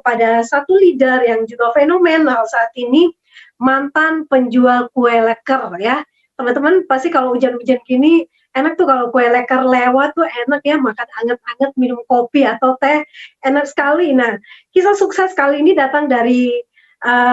kepada satu leader yang juga fenomenal saat ini, mantan penjual kue leker ya. Teman-teman pasti kalau hujan-hujan gini enak tuh kalau kue leker lewat tuh enak ya, makan anget-anget, minum kopi atau teh, enak sekali. Nah, kisah sukses kali ini datang dari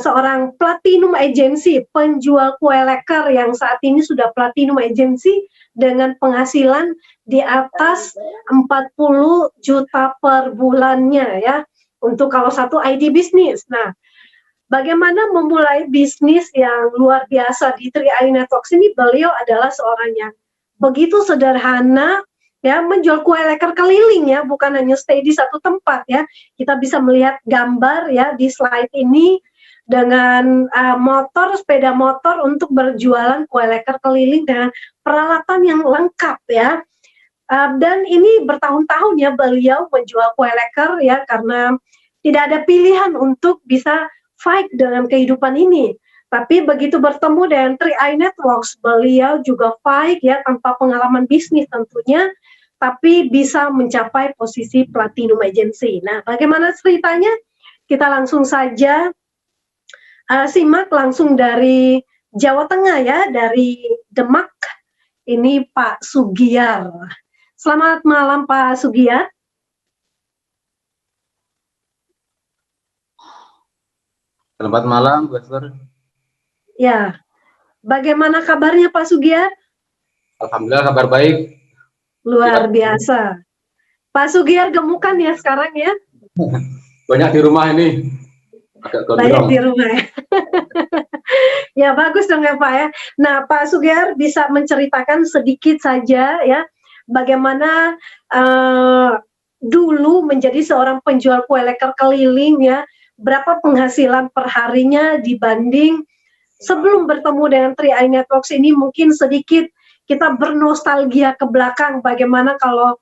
seorang platinum agency, penjual kue leker yang saat ini sudah platinum agency dengan penghasilan di atas 40 juta per bulannya ya, untuk kalau satu ID bisnis. Nah, bagaimana memulai bisnis yang luar biasa di 3i Networks ini, beliau adalah seorang yang begitu sederhana ya, menjual kue leker keliling ya, bukan hanya stay di satu tempat ya. Kita bisa melihat gambar ya di slide ini dengan sepeda motor untuk berjualan kue leker keliling dengan peralatan yang lengkap ya. Dan ini bertahun-tahun ya beliau menjual kue leker ya, karena tidak ada pilihan untuk bisa fight dengan kehidupan ini. Tapi begitu bertemu dengan 3i Networks, beliau juga fight ya, tanpa pengalaman bisnis tentunya, tapi bisa mencapai posisi platinum agency. Nah, bagaimana ceritanya? Kita langsung saja simak langsung dari Jawa Tengah ya, dari Demak. Ini Pak Sugiyar. Selamat malam Pak Sugiyar. Selamat malam, Bu Esther. Ya, bagaimana kabarnya Pak Sugiyar? Alhamdulillah kabar baik. Luar biasa. Pak Sugiyar gemukan ya sekarang ya? Banyak di rumah ini. Agak gondrong. Banyak di rumah ya. Ya bagus dong ya Pak ya. Nah Pak Sugiyar bisa menceritakan sedikit saja ya, bagaimana dulu menjadi seorang penjual kue leker keliling ya, berapa penghasilan per harinya dibanding sebelum bertemu dengan 3i Networks ini. Mungkin sedikit kita bernostalgia ke belakang, bagaimana kalau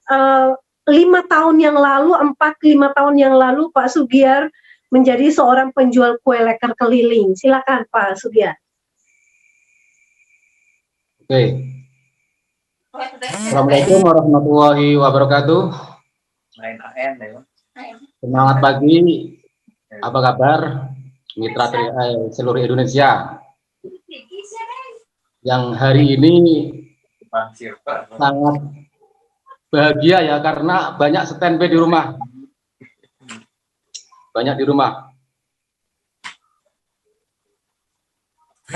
5 tahun yang lalu, 4-5 tahun yang lalu Pak Sugiyar menjadi seorang penjual kue leker keliling. Silakan Pak Sugiyar. Oke. Assalamualaikum warahmatullahi wabarakatuh. Semangat pagi. Apa kabar mitra 3i seluruh Indonesia yang hari ini sangat bahagia ya, karena banyak standby di rumah. Banyak di rumah.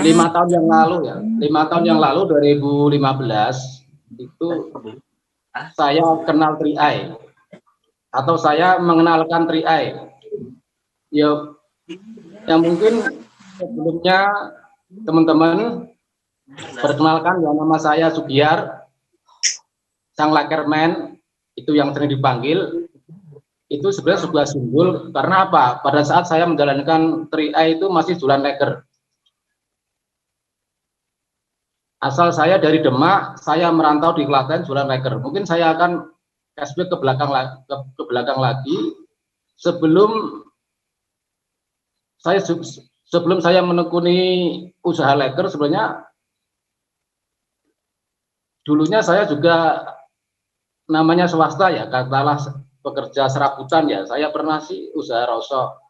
5 tahun yang lalu ya, 5 tahun yang lalu 2015 itu saya kenal 3i atau saya mengenalkan 3i. Ya mungkin sebelumnya teman-teman perkenalkan ya, nama saya Sugiyar, sang lekerman itu yang sering dipanggil. Itu sebenarnya sebuah simbol, karena apa? Pada saat saya menjalankan 3i itu masih jualan leker. Asal saya dari Demak, saya merantau di Klaten jualan leker. Mungkin saya akan flashback ke belakang lagi. Sebelum saya menekuni usaha leker, sebenarnya dulunya saya juga namanya swasta ya, katakanlah pekerja serabutan ya. Saya pernah sih usaha rosok.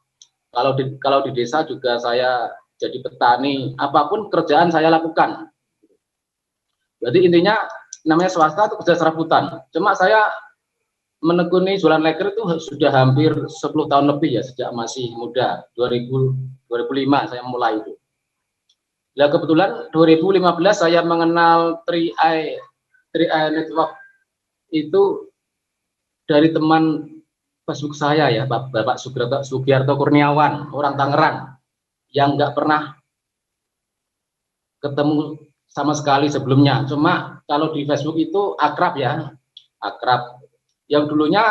Kalau di desa juga saya jadi petani. Apapun kerjaan saya lakukan. Jadi intinya namanya swasta itu kerja serabutan. Cuma saya menekuni jualan leker itu sudah hampir 10 tahun lebih ya, sejak masih muda. 2005 saya mulai itu. Ya kebetulan 2015 saya mengenal 3i Network itu dari teman Facebook saya ya, Bapak Sugiarto Kurniawan, orang Tangerang, yang nggak pernah ketemu sama sekali sebelumnya. Cuma kalau di Facebook itu akrab ya, akrab. Yang dulunya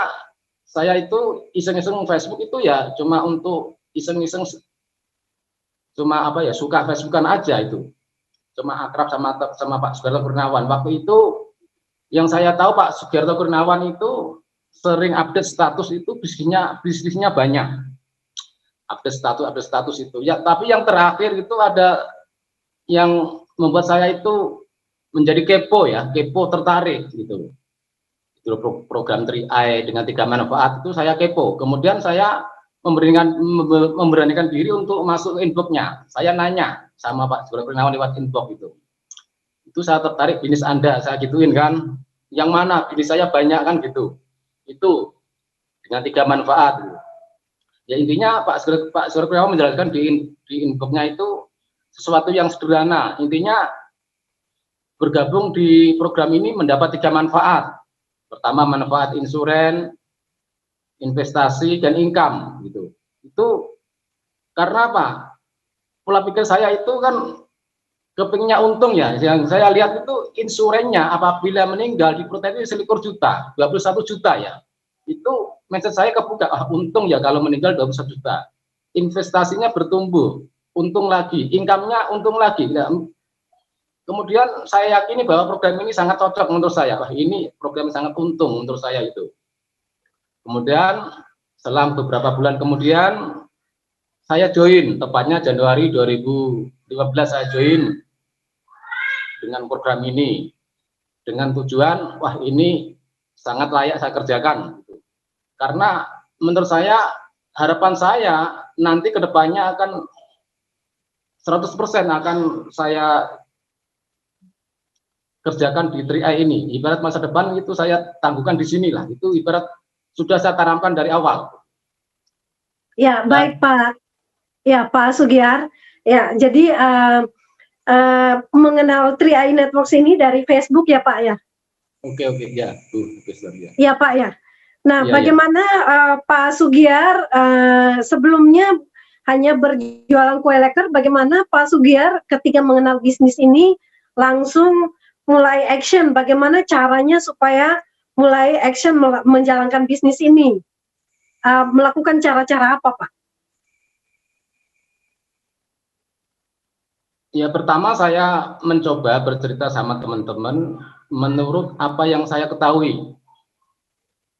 saya itu iseng-iseng Facebook itu ya cuma untuk iseng-iseng, cuma apa ya, suka Facebookan aja itu. Cuma akrab sama Pak Sugiarto Kurniawan. Waktu itu yang saya tahu Pak Sugiarto Kurniawan itu sering update status, itu bisnisnya banyak. Update status itu. Ya, tapi yang terakhir itu ada yang membuat saya itu menjadi kepo ya, kepo tertarik gitu. Itu program 3i dengan 3 manfaat itu saya kepo. Kemudian saya memberanikan diri untuk masuk ke inbox-nya. Saya nanya sama Pak Kurniawan lewat inbox itu. Itu saya tertarik bisnis Anda, saya gituin kan. Yang mana bisnis saya banyak kan gitu. Itu dengan 3 manfaat. Gitu. Ya intinya Pak Kurniawan menjelaskan di inbox-nya itu sesuatu yang sederhana. Intinya bergabung di program ini mendapat 3 manfaat. Pertama manfaat insuran, investasi dan income gitu. Itu karena apa? Pola pikir saya itu kan kepingnya untung ya. Yang saya lihat itu insurannya apabila meninggal di proteksi 21 juta, 21 juta ya. Itu mindset saya kebuka, untung ya kalau meninggal 21 juta. Investasinya bertumbuh, untung lagi, income-nya untung lagi. Ya. Kemudian saya yakini bahwa program ini sangat cocok menurut saya. Wah, ini program sangat untung menurut saya itu. Kemudian selang beberapa bulan kemudian saya join, tepatnya Januari 2015 saya join dengan program ini dengan tujuan wah ini sangat layak saya kerjakan. Karena menurut saya harapan saya nanti kedepannya akan 100% akan saya kerjakan di 3i ini. Ibarat masa depan itu saya tangguhkan di sini lah. Itu ibarat sudah saya tanamkan dari awal. Ya, baik Pak. Ya, Pak Sugiar. Ya, jadi mengenal 3i Networks ini dari Facebook ya Pak ya? Oke, ya. Ya. Ya Pak ya. Nah, ya, bagaimana Pak Sugiar sebelumnya hanya berjualan kue leker, bagaimana Pak Sugiar ketika mengenal bisnis ini langsung mulai action, bagaimana caranya supaya mulai action menjalankan bisnis ini? Melakukan cara-cara apa, Pak? Ya, pertama saya mencoba bercerita sama teman-teman menurut apa yang saya ketahui.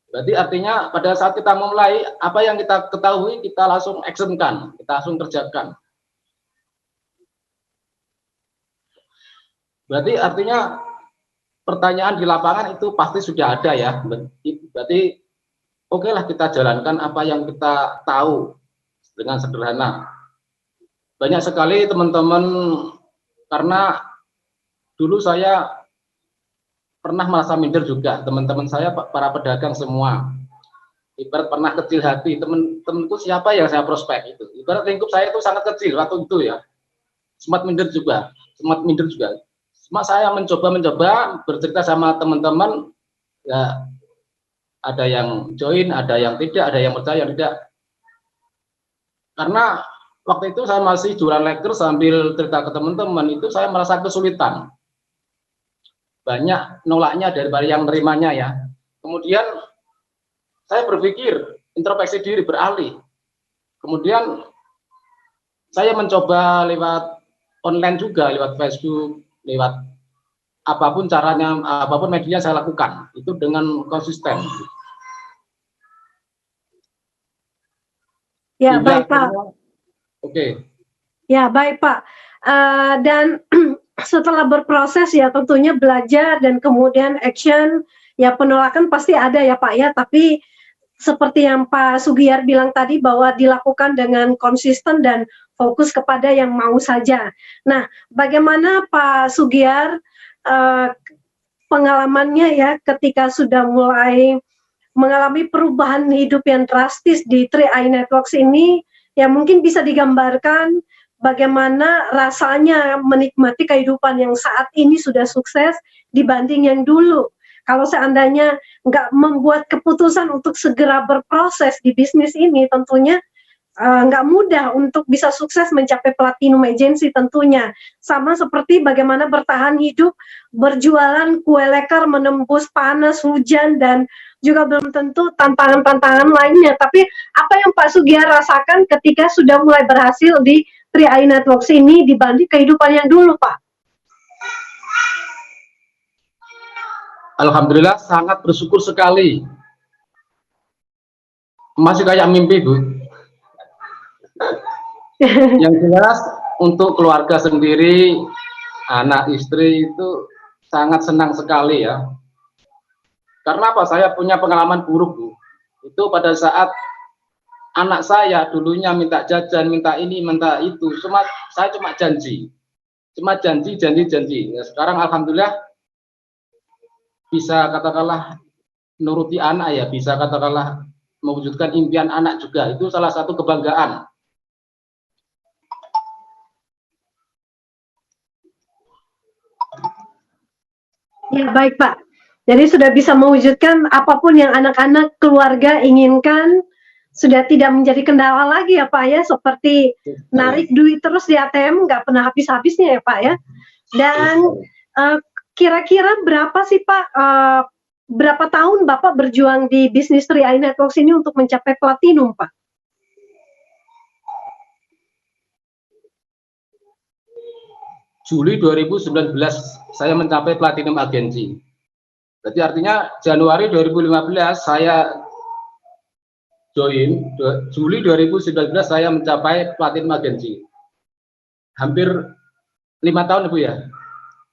Berarti artinya pada saat kita memulai, apa yang kita ketahui, kita langsung actionkan, kita langsung kerjakan. Berarti artinya pertanyaan di lapangan itu pasti sudah ada ya. Berarti oke lah kita jalankan apa yang kita tahu dengan sederhana. Banyak sekali teman-teman, karena dulu saya pernah merasa minder juga, teman-teman saya para pedagang semua. Ibarat pernah kecil hati, teman-temanku siapa yang saya prospek itu. Ibarat lingkup saya itu sangat kecil waktu itu ya. Sempat minder juga. Cuma saya mencoba bercerita sama teman-teman, ya ada yang join, ada yang tidak, ada yang percaya, tidak. Karena waktu itu saya masih jualan leker sambil cerita ke teman-teman, itu saya merasa kesulitan. Banyak nolaknya daripada yang nerimanya ya. Kemudian saya berpikir, introspeksi diri, beralih. Kemudian saya mencoba lewat online juga, lewat Facebook, lewat apapun caranya, apapun media saya lakukan, itu dengan konsisten. Ya, baik Pak. Oke. Ya, baik Pak. Dan setelah berproses ya tentunya belajar dan kemudian action, ya penolakan pasti ada ya Pak ya, tapi seperti yang Pak Sugiar bilang tadi bahwa dilakukan dengan konsisten dan fokus kepada yang mau saja. Nah, bagaimana Pak Sugiar pengalamannya ya ketika sudah mulai mengalami perubahan hidup yang drastis di 3i Networks ini, ya mungkin bisa digambarkan bagaimana rasanya menikmati kehidupan yang saat ini sudah sukses dibanding yang dulu. Kalau seandainya nggak membuat keputusan untuk segera berproses di bisnis ini, tentunya nggak mudah untuk bisa sukses mencapai platinum agency tentunya. Sama seperti bagaimana bertahan hidup, berjualan kue leker menembus panas, hujan, dan juga belum tentu tantangan-tantangan lainnya. Tapi apa yang Pak Sugiar rasakan ketika sudah mulai berhasil di 3i Networks ini dibanding kehidupan yang dulu, Pak? Alhamdulillah sangat bersyukur sekali. Masih kayak mimpi, Bu. Yang jelas untuk keluarga sendiri, anak istri itu sangat senang sekali ya. Karena apa? Saya punya pengalaman buruk, Bu. Itu pada saat anak saya dulunya minta jajan, minta ini, minta itu, saya cuma janji, janji. Nah, sekarang alhamdulillah bisa katakanlah nuruti anak ya, bisa katakanlah mewujudkan impian anak juga, itu salah satu kebanggaan. Ya, baik Pak. Jadi sudah bisa mewujudkan apapun yang anak-anak keluarga inginkan, sudah tidak menjadi kendala lagi ya Pak ya, seperti narik duit terus di ATM nggak pernah habis-habisnya ya Pak ya. Dan kira-kira berapa sih Pak, berapa tahun Bapak berjuang di bisnis 3i Networks ini untuk mencapai platinum Pak? Juli 2019 saya mencapai platinum agensi. Jadi artinya Januari 2015 saya join, Juli 2019 saya mencapai platinum agensi. Hampir 5 tahun Ibu ya?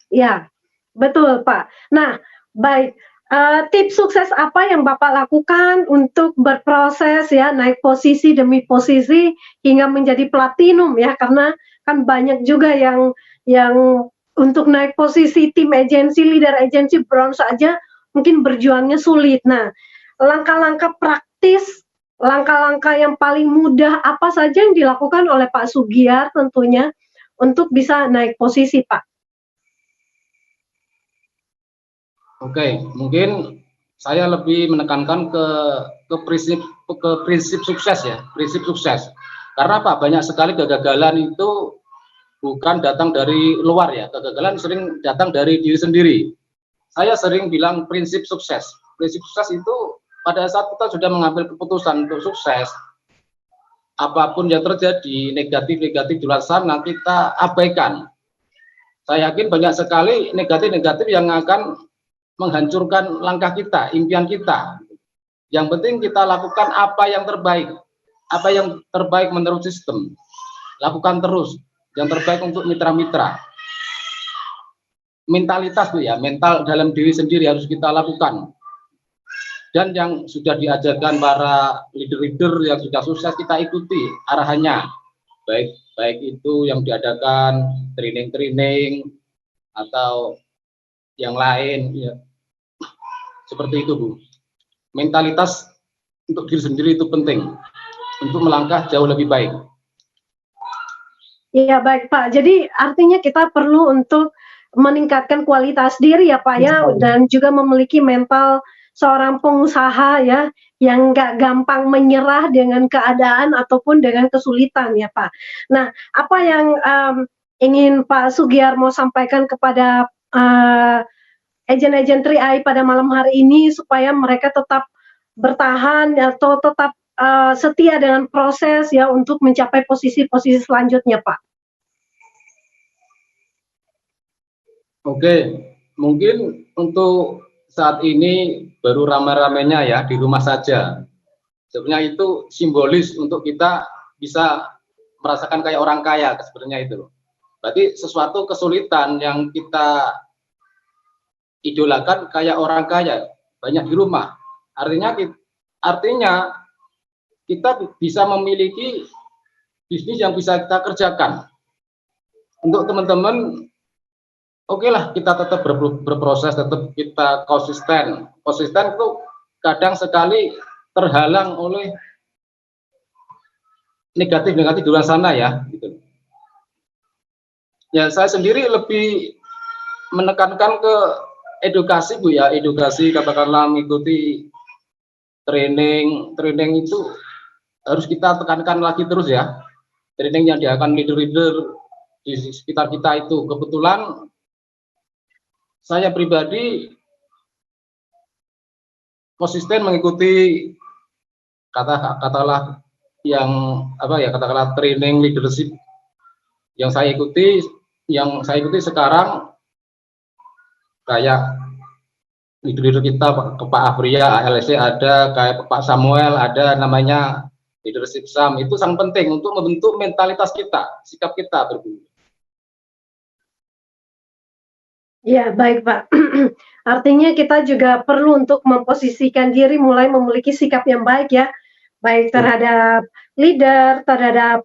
Ya, betul Pak. Nah, baik. Tips sukses apa yang Bapak lakukan untuk berproses ya, naik posisi demi posisi hingga menjadi platinum ya, karena kan banyak juga yang untuk naik posisi tim agensi, leader agensi bronze saja mungkin berjuangnya sulit. Nah, langkah-langkah praktis, langkah-langkah yang paling mudah apa saja yang dilakukan oleh Pak Sugiyar tentunya untuk bisa naik posisi Pak? Oke, mungkin saya lebih menekankan ke prinsip sukses ya, prinsip sukses. Karena apa? Banyak sekali kegagalan itu bukan datang dari luar ya, kegagalan sering datang dari diri sendiri. Saya sering bilang prinsip sukses. Prinsip sukses itu pada saat kita sudah mengambil keputusan untuk sukses, apapun yang terjadi, negatif-negatif di luar sana kita abaikan. Saya yakin banyak sekali negatif-negatif yang akan menghancurkan langkah kita, impian kita. Yang penting kita lakukan apa yang terbaik menurut sistem. Lakukan terus yang terbaik untuk mitra-mitra. Mentalitas tuh ya, mental dalam diri sendiri harus kita lakukan. Dan yang sudah diajarkan para leader-leader yang sudah sukses kita ikuti arahannya. Baik itu yang diadakan training atau yang lain ya. Seperti itu Bu. Mentalitas untuk diri sendiri itu penting untuk melangkah jauh lebih baik. Iya baik Pak. Jadi artinya kita perlu untuk meningkatkan kualitas diri ya Pak ya, dan juga memiliki mental seorang pengusaha ya, yang nggak gampang menyerah dengan keadaan ataupun dengan kesulitan ya Pak. Nah, apa yang ingin Pak Sugiyar mau sampaikan kepada agen-agen 3i pada malam hari ini supaya mereka tetap bertahan atau tetap setia dengan proses ya untuk mencapai posisi-posisi selanjutnya Pak? Oke, mungkin untuk saat ini baru ramai-ramainya ya di rumah saja. Sebenarnya itu simbolis untuk kita bisa merasakan kayak orang kaya sebenarnya itu. Berarti sesuatu kesulitan yang kita idolakan kayak orang kaya, banyak di rumah. Artinya kita bisa memiliki bisnis yang bisa kita kerjakan. Untuk teman-teman, oke lah kita tetap berproses, tetap kita konsisten. Konsisten itu kadang sekali terhalang oleh negatif di luar sana ya. Gitu. Ya saya sendiri lebih menekankan ke edukasi Bu ya, edukasi katakanlah mengikuti training itu harus kita tekankan lagi terus ya. Training yang diakan leader-leader di sekitar kita itu. Kebetulan saya pribadi konsisten mengikuti katakanlah katakanlah training leadership yang saya ikuti sekarang kayak leader kita Pak Afria, LSC ada, kayak Pak Samuel ada, namanya leadership SAM. Itu sangat penting untuk membentuk mentalitas kita, sikap kita berbeda. Ya, baik Pak. Artinya kita juga perlu untuk memposisikan diri mulai memiliki sikap yang baik ya, baik terhadap leader, terhadap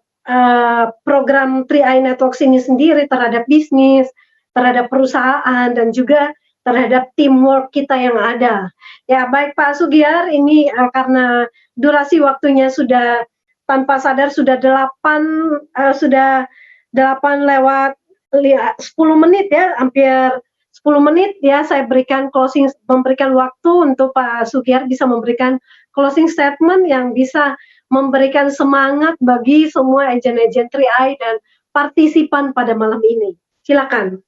program 3i Networks ini sendiri, terhadap bisnis, terhadap perusahaan, dan juga terhadap teamwork kita yang ada. Ya, baik Pak Sugiyar, ini karena durasi waktunya sudah tanpa sadar sudah 8 lewat 10 menit ya, hampir 10 menit ya, saya memberikan waktu untuk Pak Sugiyar bisa memberikan closing statement yang bisa memberikan semangat bagi semua agen-agen 3i dan partisipan pada malam ini. Silakan.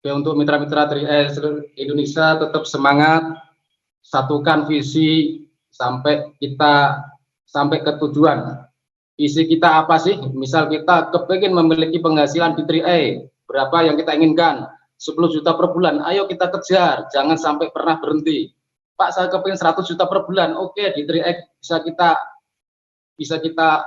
Oke, untuk mitra-mitra 3i seluruh Indonesia tetap semangat, satukan visi sampai ke tujuan. Visi kita apa sih? Misal kita kepingin memiliki penghasilan di 3i, berapa yang kita inginkan? 10 juta per bulan, ayo kita kejar, jangan sampai pernah berhenti. Pak, saya kepingin 100 juta per bulan, oke, di 3i bisa kita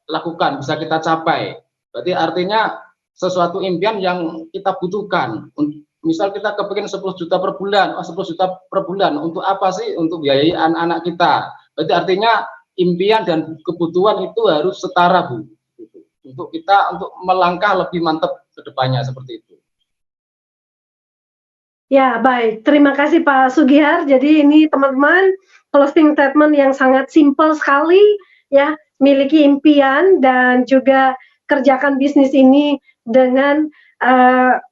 lakukan, bisa kita capai. Berarti artinya sesuatu impian yang kita butuhkan. Misal kita kepingin 10 juta per bulan, 10 juta per bulan, untuk apa sih? Untuk biayai anak-anak kita. Berarti artinya impian dan kebutuhan itu harus setara, Bu. Untuk kita untuk melangkah lebih mantap ke depannya seperti itu. Ya, baik. Terima kasih Pak Sugihar. Jadi ini teman-teman closing statement yang sangat simpel sekali ya, miliki impian dan juga kerjakan bisnis ini dengan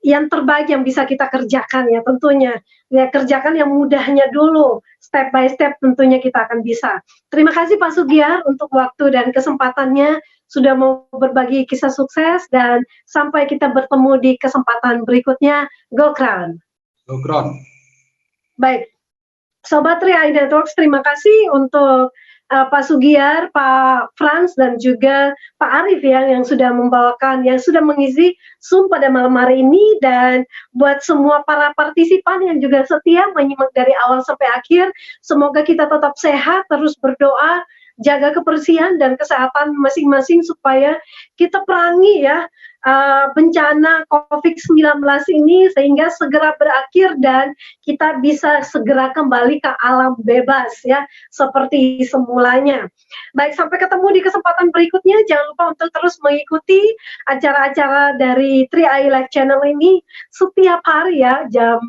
yang terbaik yang bisa kita kerjakan ya tentunya. Ya, kerjakan yang mudahnya dulu, step by step tentunya kita akan bisa. Terima kasih Pak Sugihar untuk waktu dan kesempatannya sudah mau berbagi kisah sukses, dan sampai kita bertemu di kesempatan berikutnya. Go Crown. Go Crown. Baik. Sobat 3i Networks, terima kasih untuk Pak Sugihar, Pak Frans, dan juga Pak Arif ya, yang sudah mengisi Zoom pada malam hari ini. Dan buat semua para partisipan yang juga setia menyimak dari awal sampai akhir, semoga kita tetap sehat, terus berdoa, jaga kebersihan dan kesehatan masing-masing supaya kita perangi ya bencana COVID-19 ini sehingga segera berakhir dan kita bisa segera kembali ke alam bebas ya seperti semulanya. Baik, sampai ketemu di kesempatan berikutnya. Jangan lupa untuk terus mengikuti acara-acara dari 3i Live Channel ini setiap hari ya, jam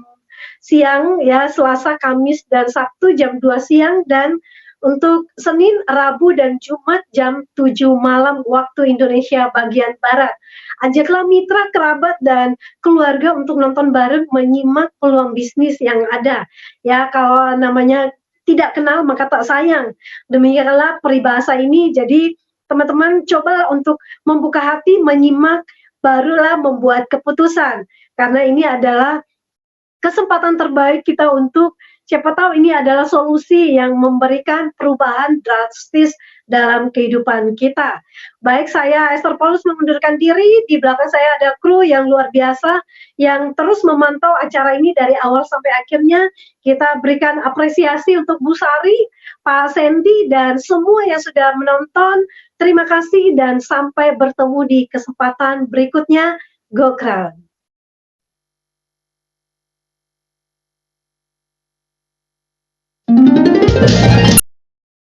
siang ya, Selasa, Kamis, dan Sabtu jam 2 siang, dan untuk Senin, Rabu, dan Jumat jam 7 malam waktu Indonesia bagian Barat. Ajaklah mitra, kerabat, dan keluarga untuk nonton bareng menyimak peluang bisnis yang ada. Ya, kalau namanya tidak kenal maka tak sayang. Demikianlah peribahasa ini. Jadi teman-teman coba untuk membuka hati, menyimak, barulah membuat keputusan. Karena ini adalah kesempatan terbaik kita untuk siapa tahu ini adalah solusi yang memberikan perubahan drastis dalam kehidupan kita. Baik, saya Esther Paulus mengundurkan diri. Di belakang saya ada kru yang luar biasa yang terus memantau acara ini dari awal sampai akhirnya. Kita berikan apresiasi untuk Bu Sari, Pak Sandy, dan semua yang sudah menonton. Terima kasih dan sampai bertemu di kesempatan berikutnya. Go Crown.